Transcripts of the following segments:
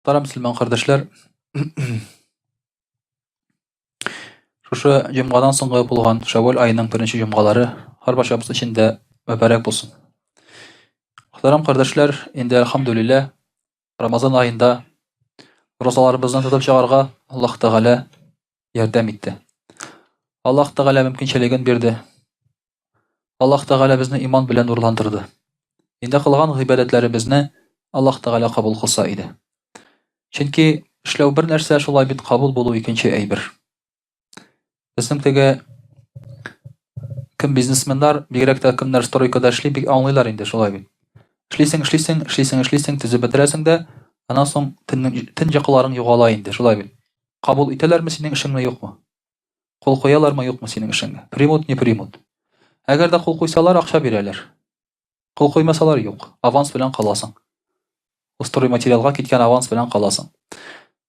Muhtaram Müslüman kardeşler, şuşu jumgadan soňky bulgan Şawwal aýynyň birinçi jumgalary har başabys içinde mübarek bolsun. Muhtaram kardeşler, indi elhamdülillah Ramazan aýynda rozalarymyzdan tutup çygarga Allah Taala ýardam etdi. Allah Taala mümkinçiligin berdi. Allah Taala bizni iman bilen nurlandyrdy. Indi kılgan ibadetlerimizni Allah Taala kabul kılsa idi. Çünki işlew bir nerse şolay bit kabul boluw ikinci eýbir. Bizning tege kim biznesmenler bigrekde kimler stroykada işli big anlaylar indi şolay bit. İşliseň, tüzüp bitiresiň de anan soň tin jaklaryň ýogalay indi şolay bit. Kabul itelermi seniň işiňe ýokmy? Kol koýalarmy ýokmy seniň işiňe? Primut ne primut? Eger de kol koýsalar akça bererler. Kol koýmasalar ýok. Avans bilen kalasyň. O stroy materialga kitken avans bilen kalasyň.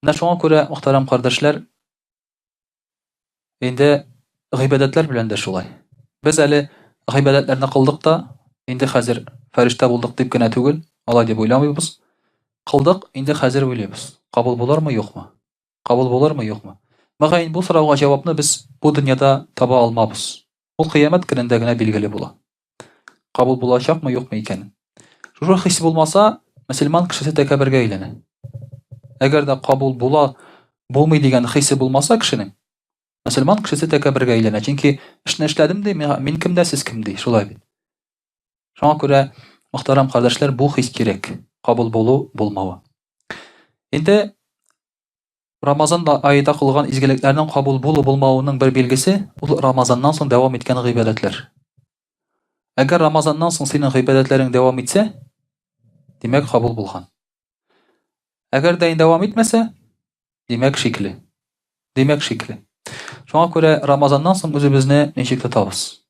Näme şoňa görä muhtaram kardeşler, indi gybadetler bilen de şolay. Biz eli gybadetlerini kıldyk da, indi häzir ferişte bulduk diýip gene tügül, alay diýip oýlamaýbys. Kıldyk, indi häzir oýlaýbys. Kabul bolarmy ýokmy? Kabul bolarmy ýokmy? Magaýyn bu sorawga jawapny biz bu dünýäde taba almabys. Ol kıyamet gününde gene bilgili bola. Kabul bolajakmy ýokmy eken. Şuru his bolmasa, Müslüman kişisi tekebirge eýlenir. Eger de kabul bolmaý diýen hisi bolmasa kişiniň, Müslüman kişisi tekebirge eýlenir. Çünki işni işledim de men kimde siz kimdi, şolay bit. Şoňa görä muhtaram kardeşler, bu his kerek. Kabul boluw, bolmawy. Indi Ramazan aýyda kılgan izgiliklerden kabul boluw bolmawynyň bir belgisi ul Ramazandan soň dowam etken gybadetler. Eger Ramazandan soň seniň gybadetleriň dowam etse, demek kabul bolgan. Eger de dowam etmese, demek şekli. Şoňa görä Ramazandan soň özübizni neçik tutabys?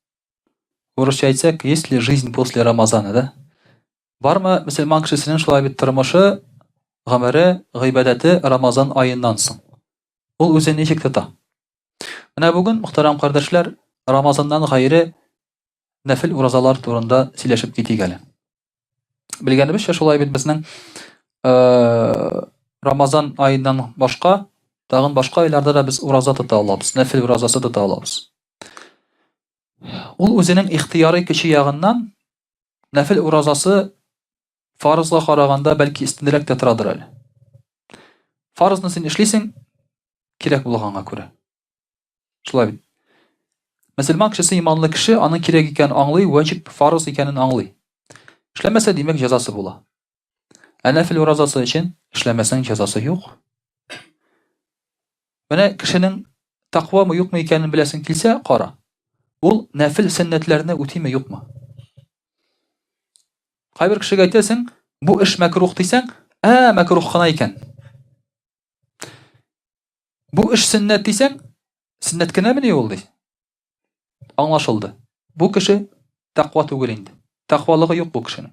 Orusça aýtsak, есть ли жизнь после Рамазана, da? Barmy Müslüman kişisiniň şolay bir turmuşy, gamary, gybadeti Ramazan aýyndan soň? Ol özüni neçik tuta? Mene bugün muhtaram kardeşler, Ramazandan gaýry nafil urazalar turunda sileşip gitdik eli. Bilgenibizçe şolay bir bizning Ramazan aýyndan başga, dagyn başga aýlarda da biz uraza tuta alabys, nafil urazasy tuta alabys. Ol özüniň ihtiýary kişi ýagyndan nafil urazasy farzga karaganda belki istindirek de turadyr eli. Farzny sen işliseň kerek bolganga görä. Şolay bit. Müslüman kişisi imanly kişi anyň kerek eken aňly, wajib farz ekenini aňly. İşlemese demek cezası bola. Nafil urazasy için işlemeseň cezası ýok. Mene kişiniň takwa mı ýokmy ekenini bilesin kilse, qara. Ol nafil sünnetlerini ötime ýokmy? Gaýbir kişiге aýtasyň, bu iş mekruh diýseň, mekruh gana eken. Bu iş sünnet diýseň, sünnet gene mi boldy? Anlaşıldı. Bu kişi takwa tugul indi. Takwalygy ýok bu kişiniň.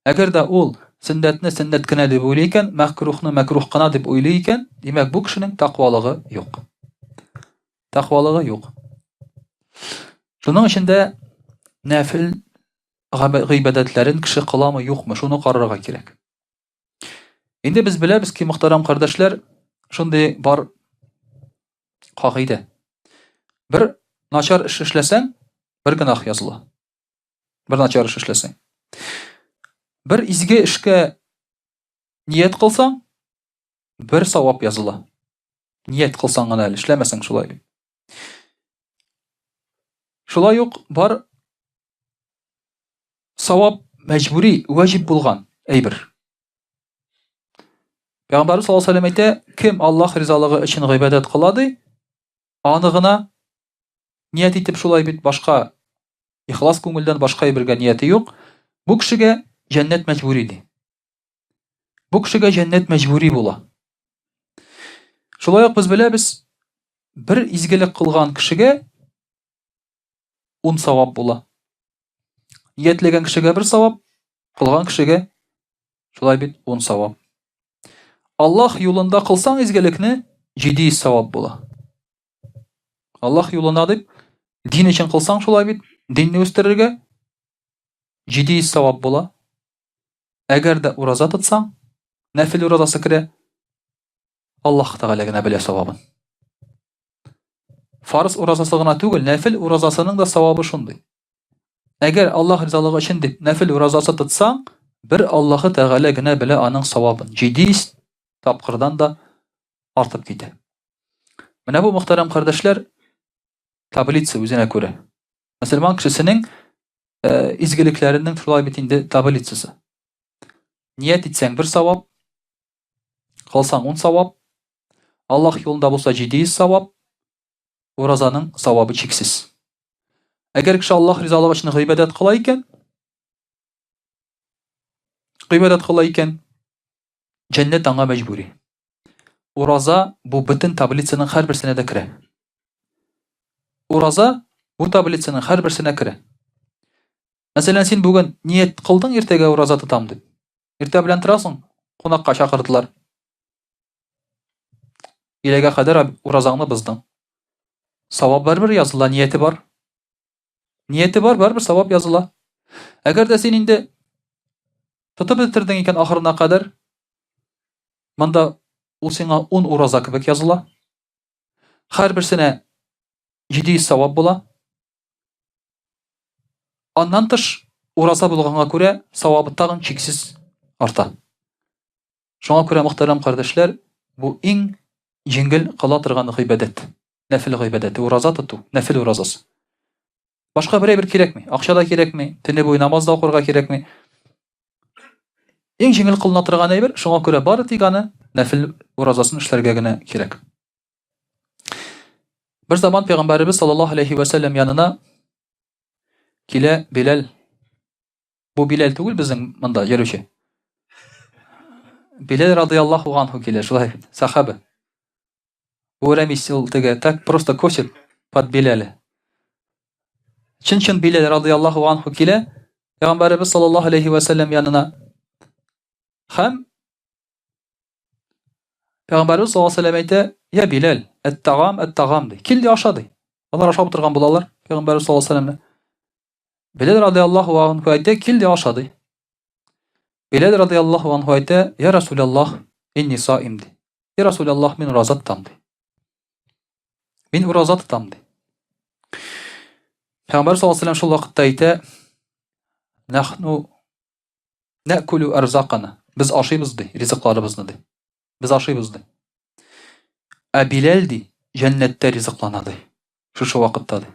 Eger de ol sünnetni sünnet gene diýip oýlaýken, mekruhny mekruh gana diýip oýlaýken, demek bu kişiniň takwalygy ýok. Şonuň içinde nafil gybadetlerin kişi kılamy ýokmy, şonu gararga kerek. Indi biz bilebis ki muhtaram kardeşler, şunday bar kagyda. Bir naçar iş işleseň, bir günah ýazylar. Bir naçar iş işleseň. Bir izgi işke niyet kılsaň, bir sawap ýazylar. Niyet kılsaň gana işlemeseň şolay. Şolay ýok, bar sawap mecburi, wajib bolgan eýbir. Peygamber sallallahu aleyhi ve sellem aýtdy, kim Allah rizalygy üçin gybadet kılady, anygyna niyet etip şolay bit başka ihlas köngülden başka birge niyeti ýok. Bu kişige cennet mecburidir. Bu kişige cennet mecburi bola. Şolay biz bilebis, bir izgilik kılgan kişige 10 sawap bola. Niyetlegen kişige bir sawap, kılgan kişige şolay bit 10 sawap. Allah ýolunda kılsaň izgilikni 700 sawap bola. Allah ýolunda diýip din için kılsaň şolay bit dinni österirge 700 sawap bola. Eger de uraza tutsaň, nafil urazasy kire Аллаһ Тәгалә генә белә савабын. Фарыз уразасы гына түгел, нәфил уразасының да савабы шундый. Әгәр Аллаһ ризалыгы өчен дип нәфил уразасы тотсаң, бер Аллаһы Тәгалә генә белә аның савабын. 700 тапкырдан да артып китә. Менә бу мөхтәрәм кардәшләр таблица үзенә күрә. Мөселман кешесенең изгелекләренең шулай бит инде таблицасы. Ният итсәң бер савап, кылсаң 10 савап, Аллаһ юлында булса 700 савап, уразаның савабы чиксез. Әгәр кеше Аллаһ ризалыгы өчен гыйбадат кыла икән, җәннәт аңа мәҗбүри. Ураза бу бөтен таблицаның һәрберсенә дә керә. Ураза бу таблицаның һәрберсенә керә. Мәсәлән, син бүген ният кылдың иртәгә ураза тотам дип. Иртә белән торасың, кунакка чакырдылар. Иләгә кадәр уразаңны боздың. Савап барбер языла, нияте бар. Нияте бар, барбер савап языла. Әгәр дә син инде тотып бетердең икән ахырына кадәр, монда ул сиңа 10 ураза кебек языла. Һәрберсенә 700 савап була. Аннан тыш ураза булганга күрә савабы тагын чиксез арта. Шуңа күрә мөхтәрәм кардәшләр, бу иң җиңел кыла торган гыйбадат. Нәфил гыйбадаты, ураза тоту, нәфил уразасы. Башка берәй кирәкми, акча да кирәкми, төне буе намаз да укырга кирәкми. Иң җиңел кылына торган әйбер, шуңа күрә бары тик аны нәфил уразасын эшләргә генә кирәк. Бер заман Пәйгамбәрбез саллаллаһу алейхи ва саллям янына килә Билал. Бу Билал түгел безнең монда йөрүче. Билал радиллаһу анһу килә, шулай сахаба. Бу ремис ул теге так просто косит под Биляля. Чын Билал радиллаһу анһу килә Пәйгамбәрбез саллаллаһу алейхи ва саллям янына. Һәм Пәйгамбәрбез саллаллаһу алейхи ва саллям әйтә: "Я Билал, ат-тагам ди. Кил ди аша ди." Алар ашап утырган булалар Пәйгамбәрбез саллаллаһу алейхи ва саллямны. Билал радиллаһу анһу әйтә: "Кил ди аша ди." Билал радиллаһу анһу әйтә: "Я Расулаллаһ, инни саим ди. Я Расулаллаһ, мин ураза тотам ди. Мин ураза тотам ди." Пәйгамбәр саллаллаһу алейхи ва саллям шул вакытта әйтә: "Нахну наъкулу арзакана." Без ашыйбыз ди, ризыкларыбызны ди. Без ашыйбыз ди. Ә Билал ди, җәннәттә ризыклана ди. Шушы вакытта ди.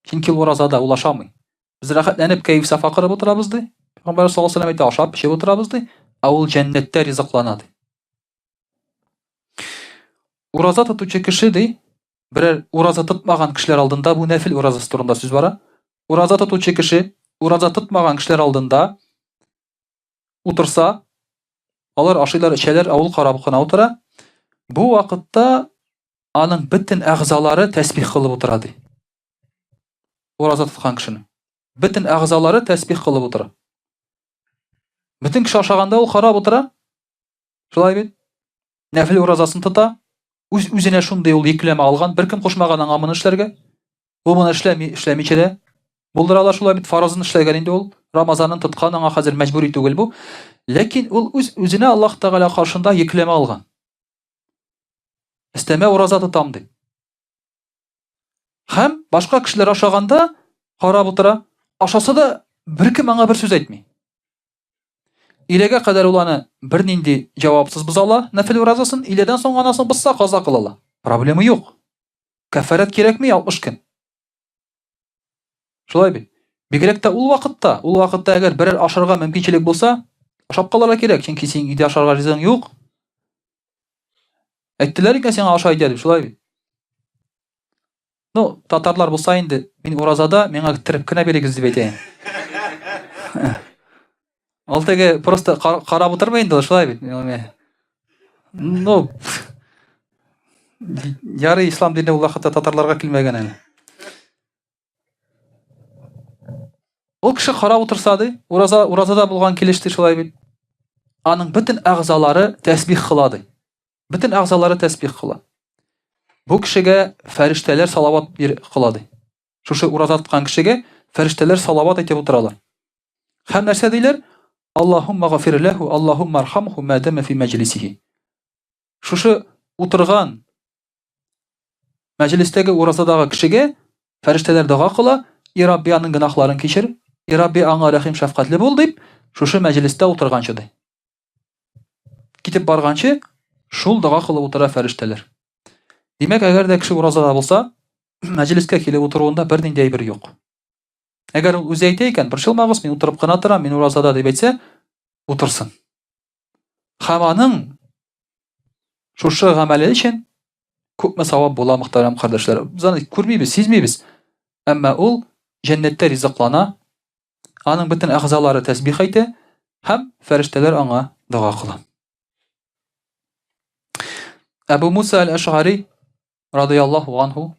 Чөнки уразада ул ашамый. Без рәхәтләнеп кайф сафа кырып утырабыз ди. Пәйгамбәр саллаллаһу алейхи ва саллям әйтә: "Ашап, пешеп утырабыз ди." Ә ул җәннәттә ризыклана ди. Ураза тотучы кеше ди, берәр ураза тотмаган кешеләр алдында, бу нәфил уразасы турында сүз бара. Ураза тотучы кеше ураза тотмаган кешеләр алдында утырса, алар ашыйлар, эчәләр, авыл карап кына утыра. Бу вакытта аның бөтен әгъзалары тәсбих кылып утыра ди. Ураза тоткан кешенең бөтен әгъзалары тәсбих кылып утыра. Бөтен кеше ашаганда ул карап утыра. Шулай бит. Нәфил уразасын тота. Үзенә шундый ул йөкләмә алган, беркем кушмаган аңа моны эшләргә. Ул моны эшләмичә дә булдыралар, шулай бит фаразын эшләгән инде ул. Рамазанын тоткан, аңа хәзер мәҗбүри түгел бу. Ләкин ул үзенә Аллаһ Тәгалә каршында йөкләмә алган. Истәмә ураза тотам ди. Һәм башка кешеләр ашаганда карап утыра. Ашаса да беркем аңа бер сүз әйтми. Иләгә кадәр ул аны бернинди җавапсыз бозала, нәфил уразасын, иләдән соң анасын бозса каза кылала. Проблема юк. Кафарат кирәкми 60 көн. Шулай бит. Бигрәк тә ул вакытта әгәр берәр ашарга мөмкинчелек булса, ашап калырга кирәк, чөнки син иде ашарга ризыгың юк. Әйттеләр икән сиңа аша иде дип, шулай бит. Ну, татарлар булса инде, мин уразада, миңа тиреп кенә бирегез дип әйтә. Ал теге просто карап утырмый инде, шулай бит. Ну, ярый ислам дине ул вакытта татарларга килмәгән әле. Ул кеше карап утырса ди, уразада булган килешти, шулай бит. Аның бөтен әгъзалары тәсбих кыла ди. Бөтен әгъзалары тәсбих кыла. Бу кешегә фәрештәләр салават кыла ди. Шушы ураза тоткан кешегә фәрештәләр салават әйтеп утыралар. Һәм нәрсә диләр? Аллаһумма гафир лаху, Аллаһумма архамху ма дама фи маҗлисихи. Шушы утырган мәҗлестәге уразадагы кешегә фәрештәләр дуга кыла, "И Рабби, аның гөнаһларын кичер, И Рабби, аңа рәхим шәфкатьле бул" дип, шушы мәҗлестә утырганчы ди. Китеп барганчы, шул дуга кылып утыра фәрештәләр. Димәк, әгәр дә кеше уразада булса, мәҗлескә килеп утыруында бер нинди әйбер юк. Әгәр ул үзе әйтә икән, "Борчылмагыз, мин утырып кына торам, мин уразада" дип әйтсә, утырсын. Һәм аның шушы гамәле өчен күпме савап була, мөхтәрәм кардәшләр. Без аны күрмибез, сизмибез. Әмма ул җәннәттә ризыклана, аның бөтен әгъзалары тәсбих әйтә һәм фәрештәләр аңа дуга кыла. Әбу Муса әл-Әш'ари радиллаһу анһу,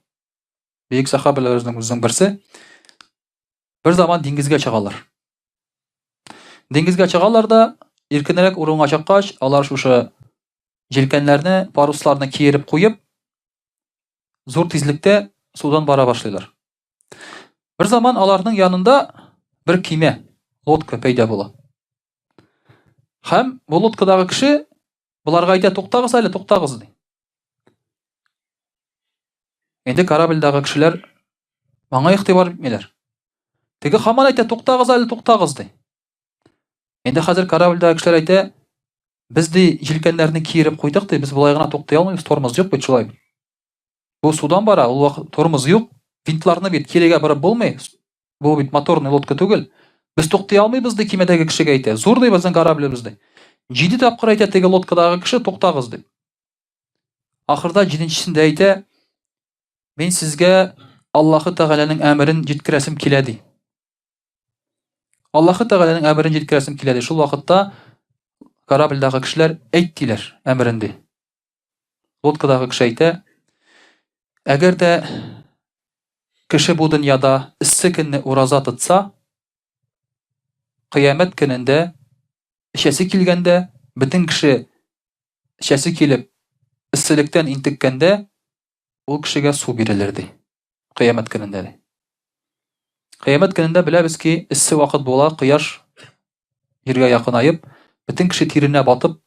бөек сахабаларыбызның үзенең берсе, бер заман диңгезгә чыгалар. Диңгезгә чыгалар да, иркенрәк урынга чыккач, алар шушы җилкәннәрне, парусларны киереп куеп, зур тизлектә судан бара башлыйлар. Бер заман аларның янында бер киме, лодка пәйда була. Һәм бу лодкадагы кеше буларга әйтә, "Туктагыз әле, туктагыз" ди. Инде корабльдагы кешеләр аңа игътибар итмиләр. Теге һаман әйтә, "Туктагыз әле, туктагыз" ди. Инде хәзер корабльдагы кешеләр әйтә, "Без ди җилкәннәрне киереп куйдык ди, без булай гына туктай алмыйбыз, тормоз юк бит шулай. Бу судан бара, ул вакыт тормоз юк, винтларны бит кирегә борып булмый. Бу бит моторный лодка түгел. Без туктай алмыйбыз" ди кимәдәге кешегә әйтә. "Зур ди безнең кораблебез" ди. 7 тапкыр әйтә теге лодкадагы кеше, "Туктагыз" ди. Ахырда 7-нчесендә әйтә, "Мин сезгә Аллаһы Тәгаләнең әмерен җиткерәсем килә" ди. Аллаһы Тәгаләнең әмерен җиткерәсем килә ди. Шул вакытта корабльдагы кешеләр әйттиләр әмерен ди. Лодкадагы кеше әйтә, "Әгәр дә кеше бу дөньяда иссе көнне ураза тотса, кыямәт көнендә эчәсе килгәндә, бөтен кеше эчәсе килеп исселектән интеккәндә, ул кешегә су бирелер" ди. Кыямәт көнендә ди. Кыямәт көнендә беләбез ки, иссе вакыт була, кояш җиргә якынайып, бөтен кеше тиренә батып,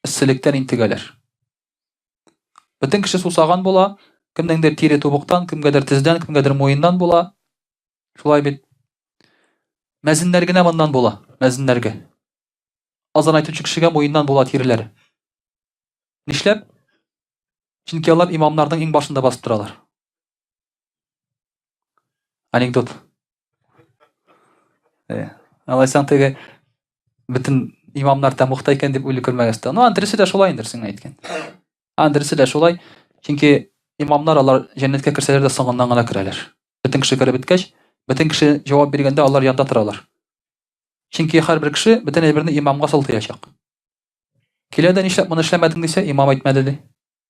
исселектән интегәләр. Бөтен кеше сусаган була, кемнеңдер тире тубыктан, кемгәдер тездән, кемгәдер муеннан була. Шулай бит. Мәзиннәр генә моннан була, мәзиннәргә. Азан әйтүче кешегә муеннан була тиреләре. Нишләп? Чөнки алар имамнарның иң башында басып торалар. Анекдот. Алайсан теге бөтен имамнар да мөхтә икән дип уйлый күрмәгәстә. Ну, андресе дә шулай инде син әйткән. Андресе дә шулай, чөнки имамнар алар җәннәткә керсәләр дә соңыннан гына керәләр. Бөтен кеше кереп беткәч, бөтен кеше җавап биргәндә алар янда торалар. Чөнки һәрбер кеше бөтен әйберне имамга сылтыячак. Килә дә нишләп моны эшләмәдең дисә, имам әйтмәде ди.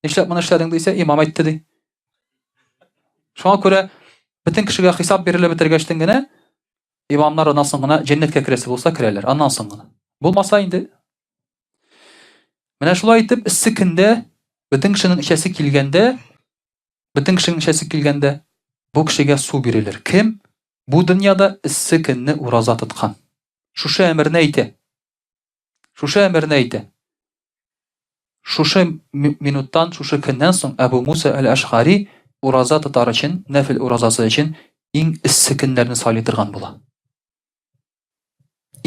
Нишләп моны эшләдең дисә, имам әйтте ди. Шуңа күрә бөтен кешегә хисап бирелеп бетергәчтән генә имамнар аннан соң гына җәннәткә керәсе булса керәләр. Аннан соң гына. Булмаса инде. Менә шулай итеп, иссе көндә бөтен кешенең эчәсе килгәндә, бу кешегә су бирелер. Кем? Бу дөньяда иссе көнне ураза тоткан. Шушы әмерне әйтә. Шушы минуттан, шушы көннән соң Әбу Муса әл-Әш'ари ураза тотар өчен, нәфил уразасы өчен иң иссе көннәрне сайлый торган була.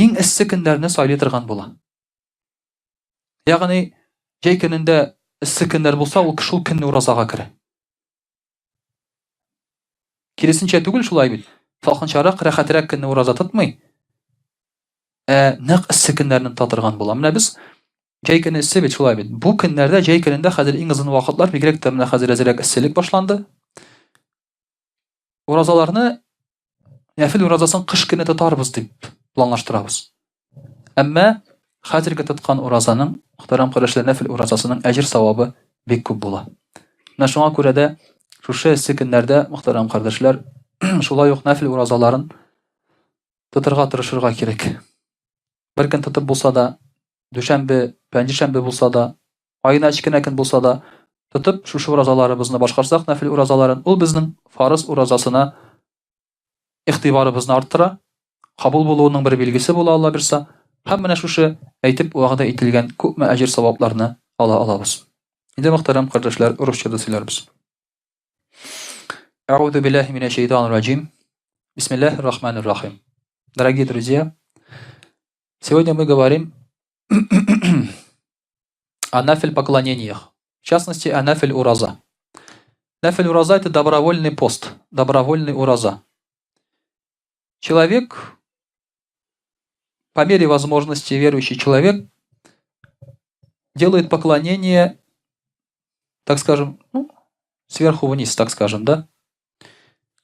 Иң иссе көннәрне сайлый торган була. Ягъни, җәй көнендә иссе көннәр булса, ул шул көнне уразага керә. Киресенчә түгел шулай бит. Салкынчарак, рәхәтрәк көнне ураза тотмый. Нәкъ иссе көннәрне татырган була. Менә без җәй көне иссе бит шулай бит. Бу көннәрдә җәй көнендә хәзер иң озын вакытлар, бигрәк тә менә хәзер әзрәк исселек башланды. Уразаларны, нәфил уразасын кыш көне тотарбыз дип планлаштырабыз. Әмма хәзерге тоткан уразаның, мөхтәрәм кардәшләр, нәфил уразасының әҗр савабы бик күп була. Менә шуңа күрә дә шушы иссе көннәрдә, мөхтәрәм кардәшләр, шулай ук нәфил уразаларын тотырга тырышырга кирәк. Бер көн тотып булса да, дүшәмбе, пәнҗешәмбе булса да, айына кечкенә көн булса да, тотып шушы уразаларыбызны башкарсак, нәфил уразаларын, ул безнең фарыз уразасына игътибарыбызны арттыра, кабул булуының бер билгесе була Алла бирса, һәм менә шушы әйтеп вагъда ителгән күпме әҗр савапларны ала алабыз. Инде мөхтәрәм кардәшләр, русчада сөйләрбез. Аузу биллахи минаш шайтанир раджим. Бисмиллахир рахманир рахим. Дорогие друзья, сегодня мы говорим о нафиль поклонениях. В частности, о нафиль ураза. Нафиль ураза — это добровольный пост, добровольный ураза. Человек, по мере возможности, верующий человек, делает поклонение, так скажем, сверху вниз, так скажем, да?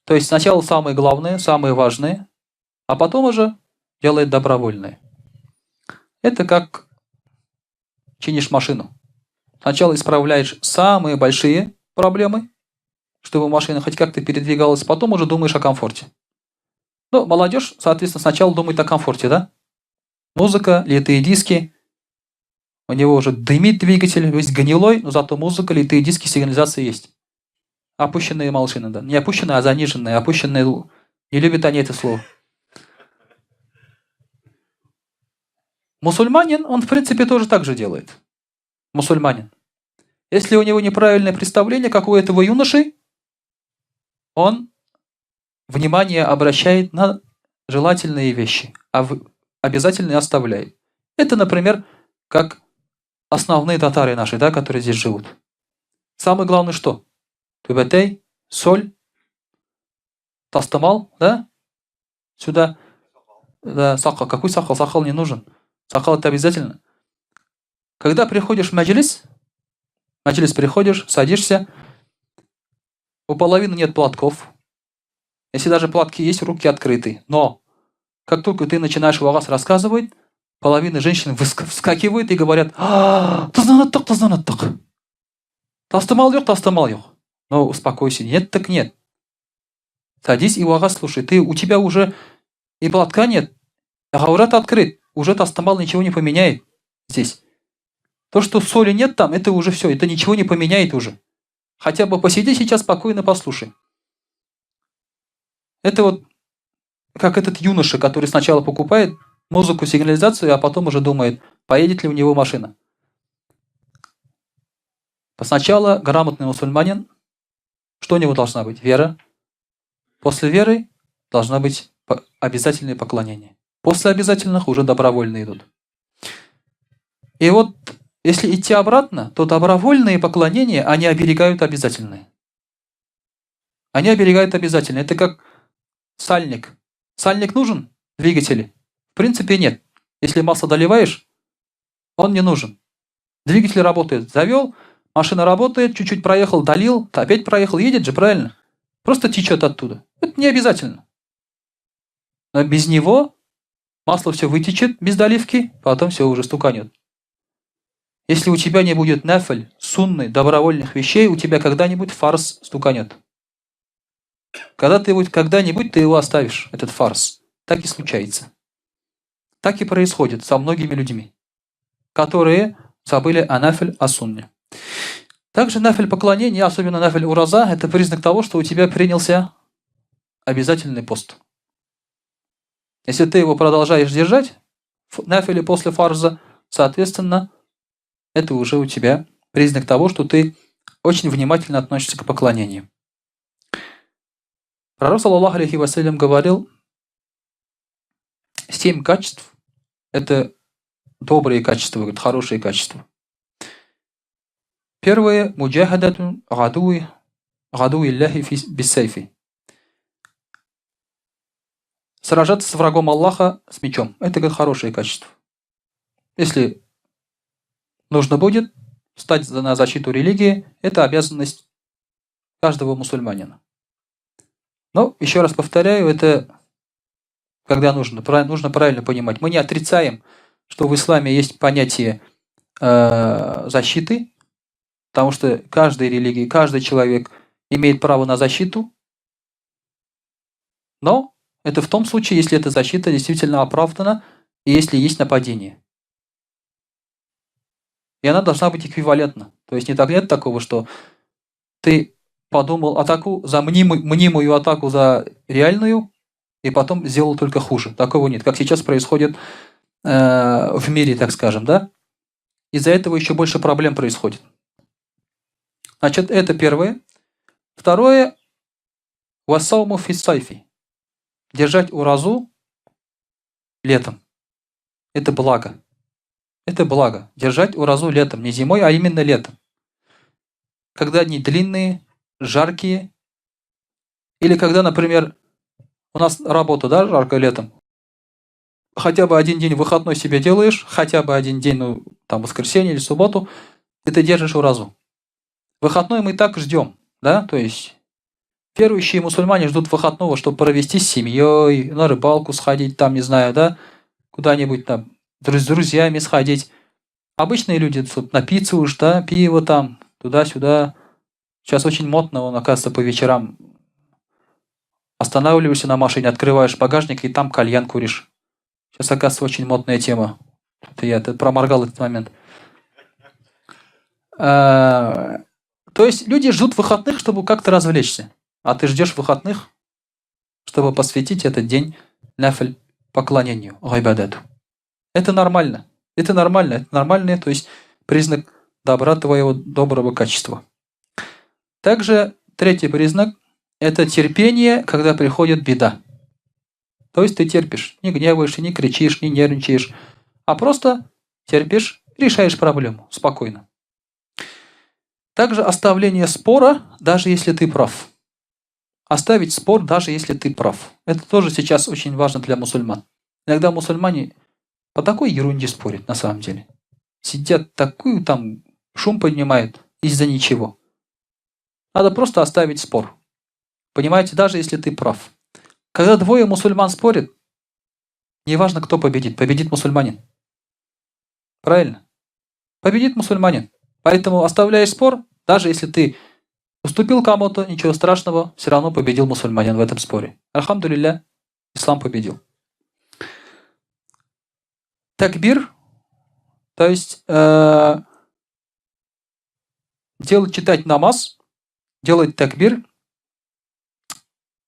То есть сначала самые главные, самые важные, а потом уже делает добровольные. Это как чинишь машину. Сначала исправляешь самые большие проблемы, чтобы машина хоть как-то передвигалась, потом уже думаешь о комфорте. Ну, молодежь, соответственно, сначала думает о комфорте, да? Музыка, литые диски, у него уже дымит двигатель, весь гнилой, но зато музыка, литые диски, сигнализация есть. Опущенные машины, да. Не опущенные, а заниженные. Опущенные, не любят они это слово. Мусульманин, он в принципе тоже так же делает. Мусульманин. Если у него неправильное представление, как у этого юноши, он внимание обращает на желательные вещи, а обязательные оставляет. Это, например, как основные татары наши, да, которые здесь живут. Самое главное что? Тубатей, соль, тастамал, да? Сюда. Да, сахал. Какой сахал? Сахал не нужен. Сахал это обязательно. Когда приходишь в маджлис приходишь, садишься, у половины нет платков. Если даже платки есть, руки открыты. Но как только ты начинаешь вагаз рассказывать, половина женщин вскакивает и говорят: тазнанаттық. Тастамал yok. Но успокойся. Нет, так нет. Садись и вагаз слушай. У тебя уже и платка нет, а гаурат открыт. Уже тастамал ничего не поменяет здесь. То, что соли нет там, это уже все. Это ничего не поменяет уже. Хотя бы посиди сейчас спокойно, послушай. Это вот как этот юноша, который сначала покупает музыку, сигнализацию, а потом уже думает, поедет ли у него машина. Сначала грамотный мусульманин, что у него должна быть? Вера. После веры должна быть обязательное поклонение. После обязательных уже добровольные идут. И вот если идти обратно, то добровольные поклонения, они оберегают обязательные. Они оберегают обязательные. Это как сальник. Сальник нужен в двигателе? В принципе нет. Если масло доливаешь, он не нужен. Двигатель работает. Завел, машина работает, чуть-чуть проехал, долил, опять проехал, едет же, правильно? Просто течет оттуда. Это не обязательно. Но без него масло все вытечет, без доливки, потом все уже стуканет. Если у тебя не будет нафиль, сунны, добровольных вещей, у тебя когда-нибудь фарс стуканет. Когда-нибудь ты его оставишь, этот фарс. Так и случается. Так и происходит со многими людьми, которые забыли о нафиль, о сунне. Также нафиль поклонения, особенно нафиль ураза, это признак того, что у тебя принялся обязательный пост. Если ты его продолжаешь держать, нафили после фарза, соответственно, это уже у тебя признак того, что ты очень внимательно относишься к поклонению. Пророк, саллаллаху алейхи вассалям, говорил, 7 качеств – это добрые качества, говорит, хорошие качества. Первое – муджахадатун гадуи илляхи биссайфи. Сражаться с врагом Аллаха с мечом – это, говорит, хорошие качества. Если нужно будет встать на защиту религии, это обязанность каждого мусульманина. Но, еще раз повторяю, это когда нужно правильно понимать. Мы не отрицаем, что в исламе есть понятие защиты, потому что каждой религии, каждый человек имеет право на защиту, но это в том случае, если эта защита действительно оправдана и если есть нападение. И она должна быть эквивалентна. То есть нет такого, что ты подумал атаку за мнимую атаку за реальную, и потом сделал только хуже. Такого нет. Как сейчас происходит в мире, так скажем, да? Из-за этого еще больше проблем происходит. Значит, это первое. Второе. Вассауму фиссайфи. Держать уразу летом. Это благо. Это благо. Держать уразу летом. Не зимой, а именно летом. Когда дни длинные, жаркие. Или когда, например, у нас работа, да, жарко летом. Хотя бы один день выходной себе делаешь, хотя бы один день, ну, там, воскресенье или субботу, и ты держишь уразу. Выходной мы так ждем, да, то есть верующие мусульмане ждут выходного, чтобы провести с семьей, на рыбалку сходить, там, не знаю, да, куда-нибудь там, с друзьями сходить. Обычные люди напиться уж, да, пиво там, туда-сюда. Сейчас очень модно, он, оказывается, по вечерам останавливаешься на машине, открываешь багажник, и там кальян куришь. Сейчас, оказывается, очень модная тема. Это я проморгал этот момент. То есть люди ждут выходных, чтобы как-то развлечься. А ты ждешь выходных, чтобы посвятить этот день нафль поклонению, гайбадату. Это нормально. Это нормально. Это нормальный, то есть признак добра твоего доброго качества. Также третий признак – это терпение, когда приходит беда. То есть ты терпишь, не гневаешься, не кричишь, не нервничаешь, а просто терпишь, решаешь проблему спокойно. Также оставление спора, даже если ты прав. Оставить спор, даже если ты прав. Это тоже сейчас очень важно для мусульман. Иногда мусульмане по такой ерунде спорят, на самом деле. Сидят такую там, шум поднимают из-за ничего. Надо просто оставить спор. Понимаете, даже если ты прав. Когда двое мусульман спорят, неважно, кто победит, победит мусульманин. Правильно? Победит мусульманин. Поэтому оставляешь спор, даже если ты уступил кому-то, ничего страшного, все равно победил мусульманин в этом споре. Альхамдулилля, ислам победил. Такбир, то есть читать намаз, делать такбир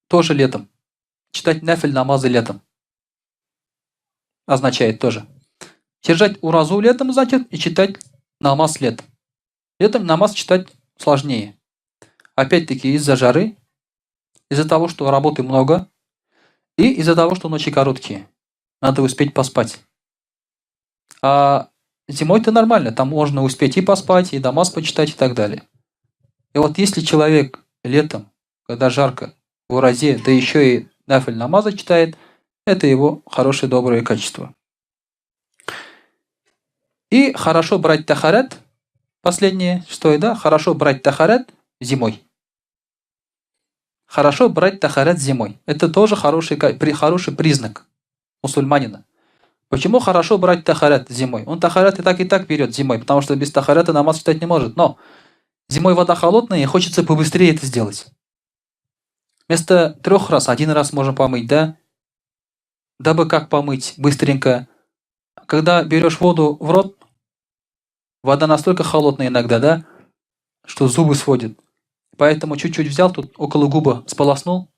тоже летом. Читать нафиль намазы летом. Означает тоже. Держать уразу летом, значит, и читать намаз летом. Летом намаз читать сложнее. Опять-таки из-за жары, из-за того, что работы много, и из-за того, что ночи короткие. Надо успеть поспать. А зимой-то нормально, там можно успеть и поспать, и намаз почитать, и так далее. И вот если человек летом, когда жарко, в уразе, да еще и нафиль намаза читает, это его хорошее, доброе качество. И хорошо брать тахарат, последнее, что и да, хорошо брать тахарат зимой. Хорошо брать тахарат зимой. Это тоже хороший признак мусульманина. Почему хорошо брать тахарат зимой? Он тахарат и так берет зимой, потому что без тахарата намаз читать не может. Но зимой вода холодная, и хочется побыстрее это сделать. Вместо 3 раз, 1 раз можно помыть, да? Дабы как помыть быстренько. Когда берешь воду в рот, вода настолько холодная иногда, да, что зубы сводит. Поэтому чуть-чуть взял, тут около губа сполоснул,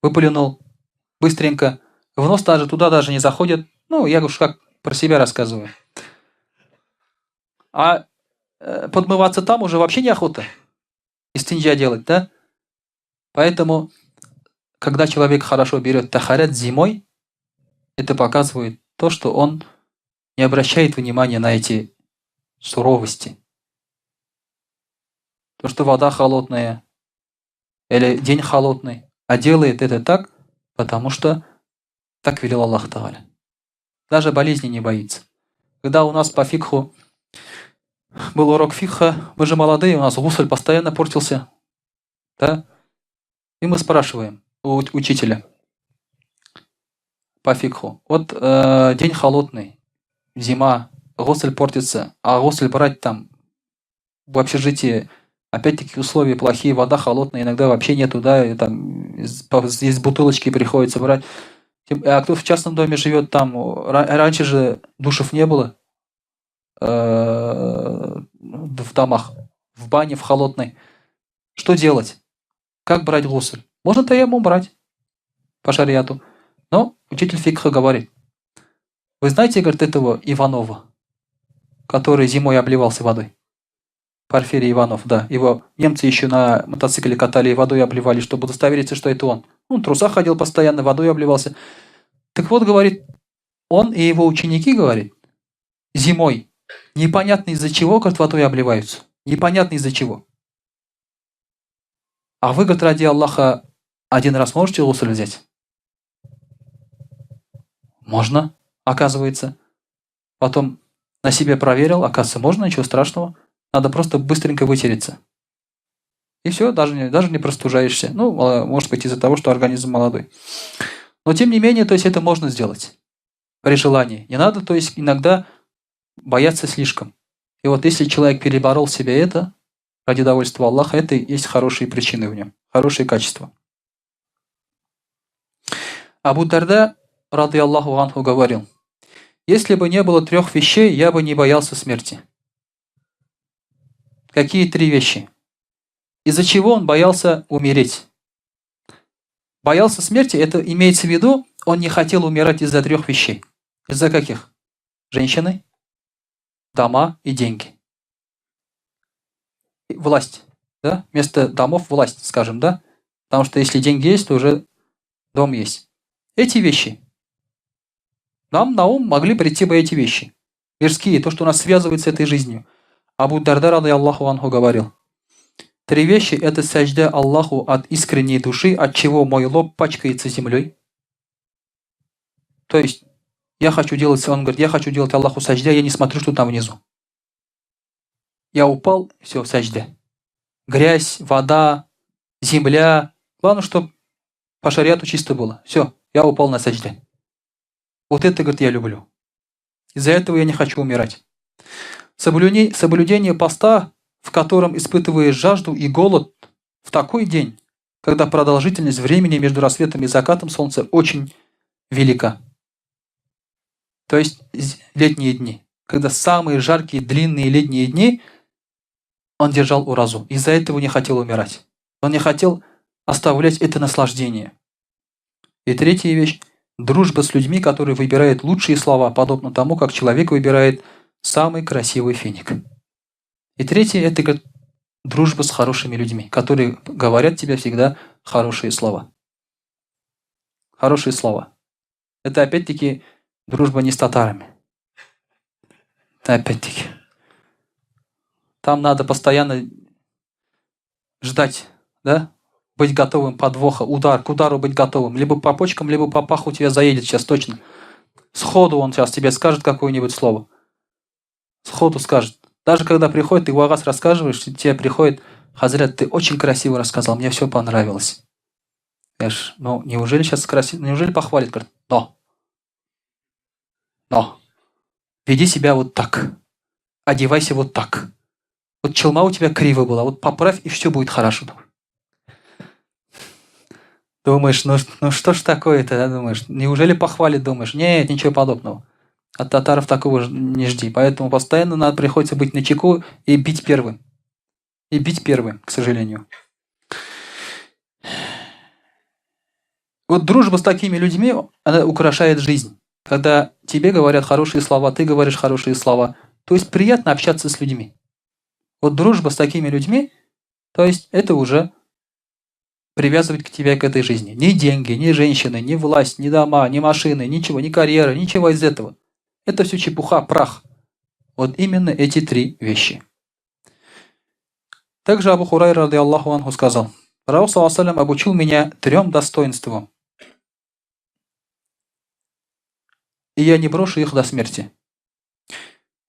выплюнул, быстренько. В нос туда даже не заходит. Ну, я уж как про себя рассказываю. А подмываться там уже вообще неохота. Истинджа делать, да? Поэтому, когда человек хорошо берет тахарат зимой, это показывает то, что он не обращает внимания на эти суровости. То, что вода холодная или день холодный, а делает это так, потому что так велел Аллах Тааля. Даже болезни не боится. Когда у нас по фикху был урок фикха, мы же молодые, у нас гусль постоянно портился. Да? И мы спрашиваем у учителя по фикху. Вот день холодный, зима, гусль портится, а гусль брать там в общежитии, опять-таки условия плохие, вода холодная, иногда вообще нету, да, и там из бутылочки приходится брать. А кто в частном доме живет, там раньше же душев не было в домах, в бане, в холодной. Что делать? Как брать гусль? Можно таяммум брать по шариату. Но учитель фикха говорит: вы знаете, говорит, этого Иванова, который зимой обливался водой? Порфирий Иванов, да. Его немцы еще на мотоцикле катали и водой обливали, чтобы удостовериться, что это он. Он в трусах ходил постоянно, водой обливался. Так вот, говорит, он и его ученики, говорит, зимой непонятно из-за чего, говорит, водой обливаются. Непонятно из-за чего. А вы, говорит, ради Аллаха один раз можете гусуль взять? Можно, оказывается. Потом на себе проверил, оказывается, можно, ничего страшного. Надо просто быстренько вытереться. И все, даже не простужаешься. Ну, может быть, из-за того, что организм молодой. Но тем не менее, то есть это можно сделать. При желании. Не надо, то есть иногда бояться слишком. И вот если человек переборол в себе это, ради довольства Аллаха, это и есть хорошие причины в нем. Хорошие качества. Абу Дарда, ради Аллаху анху, говорил, если бы не было 3 вещей, я бы не боялся смерти. Какие 3 вещи? Из-за чего он боялся умереть? Боялся смерти, это имеется в виду, он не хотел умирать из-за 3 вещей. Из-за каких? Женщины, дома и деньги. Власть. Да? Вместо домов власть, скажем, да? Потому что если деньги есть, то уже дом есть. Эти вещи. Нам на ум могли прийти бы эти вещи. Мирские, то, что нас связывает с этой жизнью. Абу Дарда, ради Аллаху анху, говорил, 3 вещи – это сажда Аллаху от искренней души, от чего мой лоб пачкается землей. То есть, он говорит, я хочу делать Аллаху сажда, я не смотрю, что там внизу. Я упал, все, сажда. Грязь, вода, земля. Главное, чтобы по шариату чисто было. Все, я упал на сажда. Вот это, говорит, я люблю. Из-за этого я не хочу умирать. Соблюдение поста, в котором испытываешь жажду и голод в такой день, когда продолжительность времени между рассветом и закатом солнца очень велика. То есть летние дни. Когда самые жаркие, длинные летние дни, он держал уразу. Из-за этого не хотел умирать. Он не хотел оставлять это наслаждение. И 3-я вещь. Дружба с людьми, которые выбирают лучшие слова, подобно тому, как человек выбирает самый красивый финик. И 3-е – это, говорит, дружба с хорошими людьми, которые говорят тебе всегда хорошие слова. Хорошие слова. Это опять-таки дружба не с татарами. Это опять-таки. Там надо постоянно ждать, да? Быть готовым подвоха, к удару быть готовым. Либо по почкам, либо по паху тебя заедет сейчас точно. Сходу он сейчас тебе скажет какое-нибудь слово. Сходу скажет. Даже когда приходит, ты вагаз рассказываешь, тебе приходит, Хазрят, ты очень красиво рассказал, мне все понравилось. Знаешь, ну неужели сейчас красиво, неужели похвалит? Говорит, но, веди себя вот так, одевайся вот так. Вот челма у тебя криво была, вот поправь, и все будет хорошо. Думаешь, ну что ж такое-то, да, думаешь? Неужели похвалит, думаешь? Нет, ничего подобного. От татаров такого не жди. Поэтому постоянно приходится быть начеку и бить первым. И бить первым, к сожалению. Вот дружба с такими людьми, она украшает жизнь. Когда тебе говорят хорошие слова, ты говоришь хорошие слова. То есть приятно общаться с людьми. Вот дружба с такими людьми, то есть это уже привязывать к тебе к этой жизни. Ни деньги, ни женщины, ни власть, ни дома, ни машины, ничего, ни карьера, ничего из этого. Это все чепуха, прах. Вот именно эти 3 вещи. Также Абу Хурайра, ради Аллаху анху, сказал, Пророк саллаллаху алейхи обучил меня 3 достоинствам, и я не брошу их до смерти.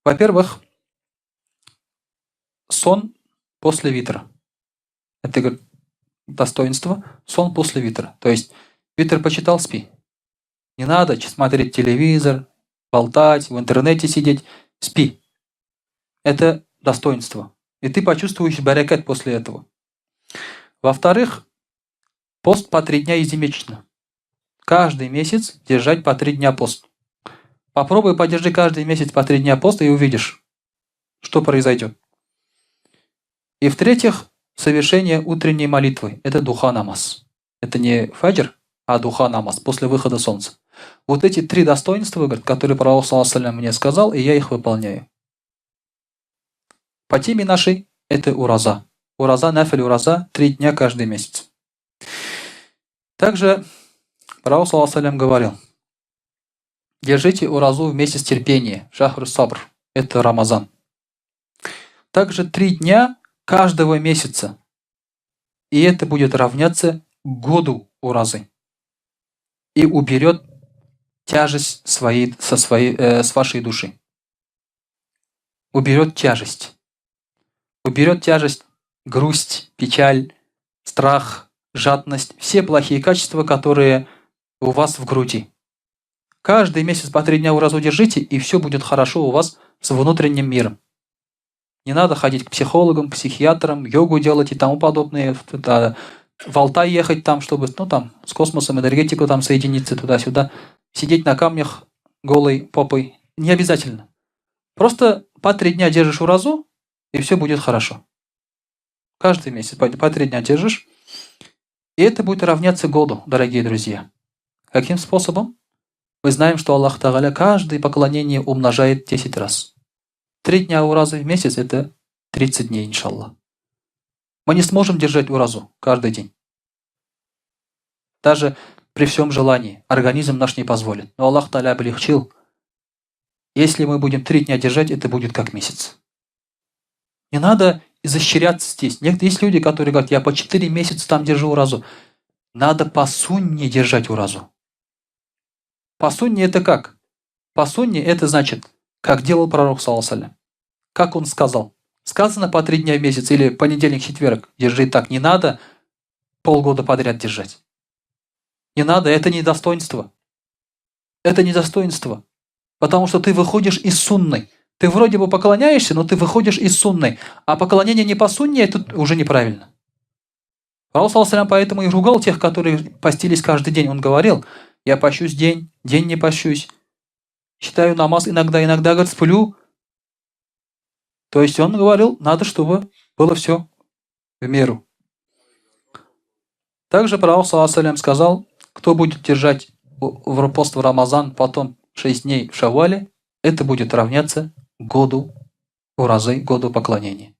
Во-первых, сон после витра. Это достоинство, сон после витра. То есть витр почитал, спи. Не надо смотреть телевизор, болтать, в интернете сидеть. Спи. Это достоинство. И ты почувствуешь баракат после этого. Во-вторых, пост по 3 дня ежемесячно. Каждый месяц держать по 3 дня пост. Попробуй подержи каждый месяц по 3 дня пост и увидишь, что произойдет. И в-третьих, совершение утренней молитвы. Это духа намаз. Это не фаджр, а духа намаз после выхода солнца. Вот эти 3 достоинства, говорит, которые Пророк саллаллаху алейхи ва саллям мне сказал, и я их выполняю. По теме нашей, это ураза. Ураза, нафиль ураза, 3 дня каждый месяц. Также Пророк саллаллаху алейхи говорил: держите уразу в месяц терпения, шахру сабр, это Рамазан. Также 3 дня каждого месяца, и это будет равняться году уразы и уберет тяжесть с вашей души. Уберет тяжесть. Уберет тяжесть, грусть, печаль, страх, жадность, все плохие качества, которые у вас в груди. Каждый месяц по 3 дня уразу держите, и все будет хорошо у вас с внутренним миром. Не надо ходить к психологам, к психиатрам, йогу делать и тому подобное. В Алтай ехать там, чтобы с космосом, энергетику там соединиться туда-сюда. Сидеть на камнях голой попой. Не обязательно. Просто по 3 дня держишь уразу, и все будет хорошо. Каждый месяц по 3 дня держишь, и это будет равняться году, дорогие друзья. Каким способом? Мы знаем, что Аллах Тааля каждое поклонение умножает 10 раз. 3 дня уразы в месяц – это 30 дней, иншаллах. Мы не сможем держать уразу каждый день. Даже при всем желании. Организм наш не позволит. Но Аллах Тааля облегчил. Если мы будем 3 дня держать, это будет как месяц. Не надо изощряться здесь. Есть люди, которые говорят: я по 4 месяца там держу уразу. Надо по сунне держать уразу. По сунне это как? По сунне это значит, как делал пророк, саллаллаху алейхи. Как он сказал. Сказано по 3 дня в месяц или понедельник, четверг. Держи так. Не надо полгода подряд держать. Не надо, это не достоинство. Это не достоинство. Потому что ты выходишь из сунны. Ты вроде бы поклоняешься, но ты выходишь из сунны. А поклонение не по сунне, это уже неправильно. Пророк саллаллаху алейхи поэтому и ругал тех, которые постились каждый день. Он говорил: я пощусь день не пощусь. Читаю намаз иногда, говорит, сплю. То есть он говорил, надо, чтобы было все в меру. Также пророк саллаллаху алейхи сказал: кто будет держать пост в Рамазан, потом 6 дней в Шаввале, это будет равняться году уразы, году поклонения.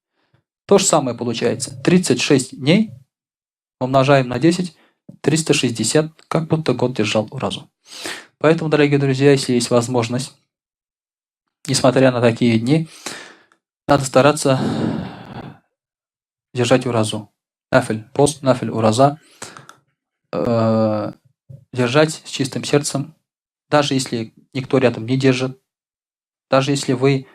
То же самое получается. 36 дней умножаем на 10, 360, как будто год держал уразу. Поэтому, дорогие друзья, если есть возможность, несмотря на такие дни, надо стараться держать уразу. Нафиль, пост, нафиль, ураза. Держать с чистым сердцем, даже если никто рядом не держит, даже если вы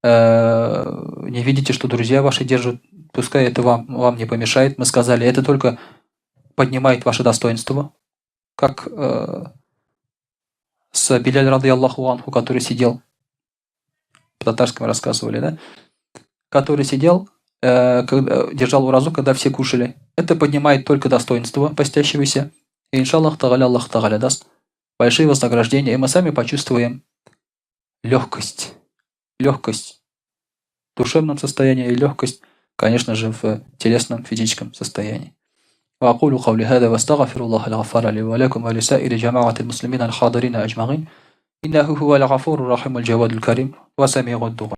не видите, что друзья ваши держат, пускай это вам не помешает. Мы сказали, это только поднимает ваше достоинство, как с Биляль радийаллаху анху, который сидел, по-татарскому рассказывали, да? Который сидел, держал уразу, когда все кушали. Это поднимает только достоинство постящегося. И иншаллах Тааля, Аллах Тааля даст большие вознаграждения, и мы сами почувствуем легкость. Легкость в душевном состоянии и легкость, конечно же, в телесном, физическом состоянии. وأقول قولي هذا واستغفر الله الغفار لي ولكم ولسائر جماعة المسلمين الحاضرين أجمعين إنه هو الغفور الرحيم الجواد الكريم وسميع الدعاء.